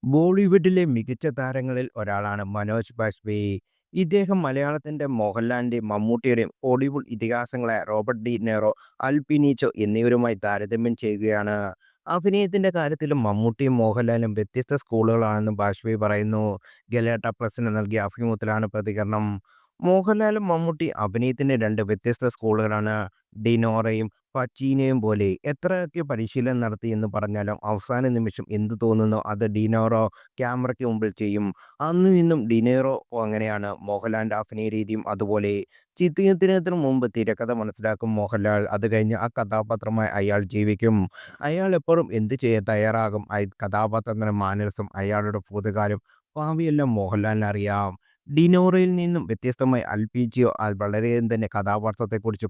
ബോളിവുഡിലെ മികച്ച താരങ്ങളിൽ ഒരാളാണ് മനോജ് ബാജ്പേയി. ഇദ്ദേഹം മലയാളത്തിന്റെ മോഹൻലാലിന്റെയും മമ്മൂട്ടിയുടെയും ഹോളിവുഡ് ഇതിഹാസങ്ങളായ റോബർട്ട് ഡി നീറോ, അൽ പിനീച്ചോ എന്നിവരുമായി താരതമ്യം ചെയ്യുകയാണ്. അഭിനയത്തിന്റെ കാര്യത്തിലും മമ്മൂട്ടിയും മോഹൻലാലും വ്യത്യസ്ത സ്കൂളുകളാണെന്ന് ബാജ്പേയി പറയുന്നു. ഗലാട്ട പ്ലസിന് നൽകിയ അഭിമുഖത്തിലാണ് പ്രതികരണം. മോഹൻലാലും മമ്മൂട്ടി അഭിനയത്തിന്റെ രണ്ട് വ്യത്യസ്ത സ്കൂളുകളാണ്. ഡിനോറയും പച്ചീനയും പോലെ എത്രയൊക്കെ പരിശീലനം നടത്തി എന്ന് പറഞ്ഞാലും അവസാന നിമിഷം എന്തു തോന്നുന്നോ അത് ഡിനോറോ ക്യാമറയ്ക്ക് മുമ്പിൽ ചെയ്യും. അന്നും ഇന്നും ഡിനേറോ അങ്ങനെയാണ്. മോഹൻലാലിന്റെ അഭിനയ രീതിയും അതുപോലെ. ചിത്രീകരണത്തിന് മുമ്പ് തിരക്കഥ മനസ്സിലാക്കും മോഹൻലാൽ. അത് കഴിഞ്ഞ് ആ കഥാപാത്രമായി അയാൾ ജീവിക്കും. അയാൾ എപ്പോഴും എന്ത് ചെയ്യാൻ തയ്യാറാകും. കഥാപാത്രത്തിന്റെ മാനസം, അയാളുടെ ഭൂതകാലം, ഭാവിയെല്ലാം മോഹൻലാലിന് അറിയാം. ഡിനോറയിൽ നിന്നും വ്യത്യസ്തമായി അൽപീച്ചിയോ വളരെയധികം തന്നെ കഥാപാത്രത്തെക്കുറിച്ച്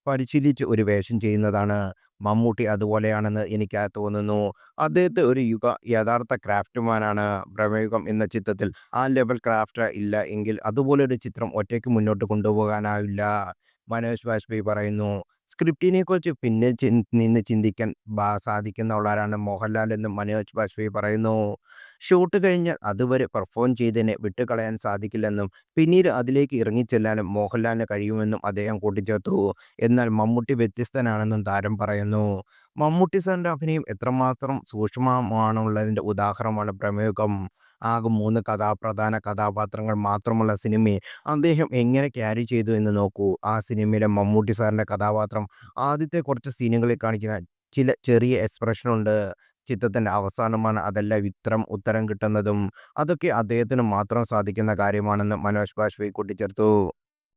പരിശീലിച്ച് ഒരു വേഷം ചെയ്യുന്നതാണ്. മമ്മൂട്ടി അതുപോലെയാണെന്ന് എനിക്ക് തോന്നുന്നു. അദ്ദേഹത്തെ ഒരു യഥാർത്ഥ ക്രാഫ്റ്റ്മാനാണ്. പ്രമേഹം എന്ന ചിത്രത്തിൽ ആ ലെവൽ ക്രാഫ്റ്റ് ഇല്ല എങ്കിൽ അതുപോലൊരു ചിത്രം ഒറ്റയ്ക്ക് മുന്നോട്ട് കൊണ്ടുപോകാനാവില്ല. മനോജ് ബാജ്പേയി പറയുന്നു. സ്ക്രിപ്റ്റിനെക്കുറിച്ച് പിന്നിൽ നിന്ന് ചിന്തിക്കാൻ സാധിക്കുന്ന ആളാണ് മോഹൻലാൽ എന്നും മനോജ് ബാജ്പേയി പറയുന്നു. ഷൂട്ട് കഴിഞ്ഞാൽ അതുവരെ പെർഫോം ചെയ്തതിനെ വിട്ടുകളയാൻ സാധിക്കില്ലെന്നും പിന്നീട് അതിലേക്ക് ഇറങ്ങിച്ചെല്ലാനും മോഹൻലാലിന് കഴിയുമെന്നും അദ്ദേഹം കൂട്ടിച്ചേർത്തു. എന്നാൽ മമ്മൂട്ടി വ്യത്യസ്തനാണെന്നും താരം പറയുന്നു. മമ്മൂട്ടി സാറിന്റെ അഭിനയം എത്രമാത്രം സൂക്ഷ്മമാണുള്ളതിന്റെ ഉദാഹരണമാണ് പ്രമേഹം. ആകെ 3 പ്രധാന കഥാപാത്രങ്ങൾ മാത്രമുള്ള സിനിമയെ അദ്ദേഹം എങ്ങനെ ക്യാരി ചെയ്തു എന്ന് നോക്കൂ. ആ സിനിമയിലെ മമ്മൂട്ടി സാറിന്റെ കഥാപാത്രം ആദ്യത്തെ കുറച്ച് സീനുകളിൽ കാണിക്കുന്ന ചില ചെറിയ എക്സ്പ്രഷനുണ്ട്. ചിത്രത്തിന്റെ അവസാനമാണ് അതെല്ലാം ഉത്തരം കിട്ടുന്നതും. അതൊക്കെ അദ്ദേഹത്തിന് മാത്രം സാധിക്കുന്ന കാര്യമാണെന്ന് മനോജ് ബാജ്പേയി കൂട്ടിച്ചേർത്തു.